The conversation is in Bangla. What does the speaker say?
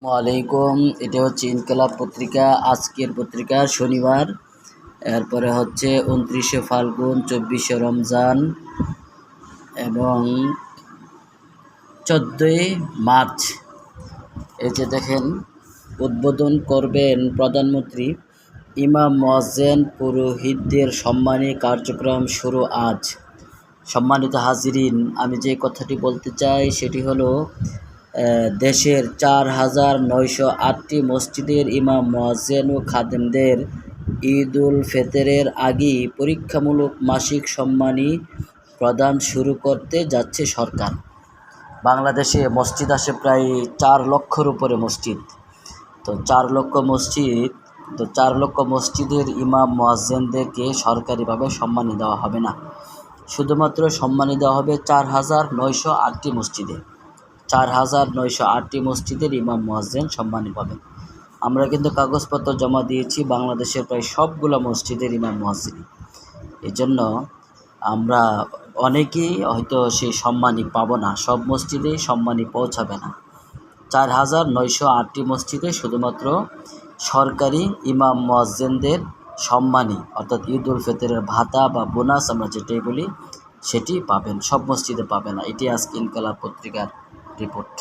আলাইকুম। এটা হচ্ছে ইনকিলাব পত্রিকা, আজকের পত্রিকা, শনিবার। এরপরে হচ্ছে 29শে ফাল্গুন, 24শে রমজান এবং 14ই মার্চ। এই যে দেখেন, উদ্বোধন করবেন প্রধানমন্ত্রী। ইমাম মুয়াজ্জিন পুরোহিতদের সম্মানী কার্যক্রম শুরু আজ। সম্মানিত হাজিরিন, আমি যে কথাটি বলতে চাই সেটি হলো, দেশের 4,908টি মসজিদের ইমাম, মুয়াজ্জিন ও খাদেমদের ঈদ উল ফিতরের আগেই পরীক্ষামূলক মাসিক সম্মানী প্রদান শুরু করতে যাচ্ছে সরকার। বাংলাদেশে মসজিদ আসে প্রায় 4 লক্ষর উপরে মসজিদ। তো 4 লক্ষ মসজিদের ইমাম, মুয়াজ্জিনদেরকে সরকারিভাবে সম্মানী দেওয়া হবে না। শুধুমাত্র সম্মানী দেওয়া হবে 4,908টি মসজিদে। 4,908টি মসজিদের ইমাম, মুয়াজ্জিন সম্মানী পাবেন। আমরা কিন্তু কাগজপত্র জমা দিয়েছি বাংলাদেশের প্রায় সবগুলো মসজিদের ইমাম, মুয়াজ্জিন। এই জন্য আমরা অনেকেই হয়তো সেই সম্মানী পাবো না, সব মসজিদেই সম্মানী পৌঁছাবে না। 4,908টি মসজিদে শুধুমাত্র সরকারি ইমাম, মুয়াজ্জিনদের সম্মানী, অর্থাৎ ঈদ উল ফিতরের ভাতা বা বোনাস আমরা যেটাই বলি, সেটি পাবেন। সব মসজিদে পাবে না। এটি আজকে ইনকিলাব পত্রিকার রিপোর্ট।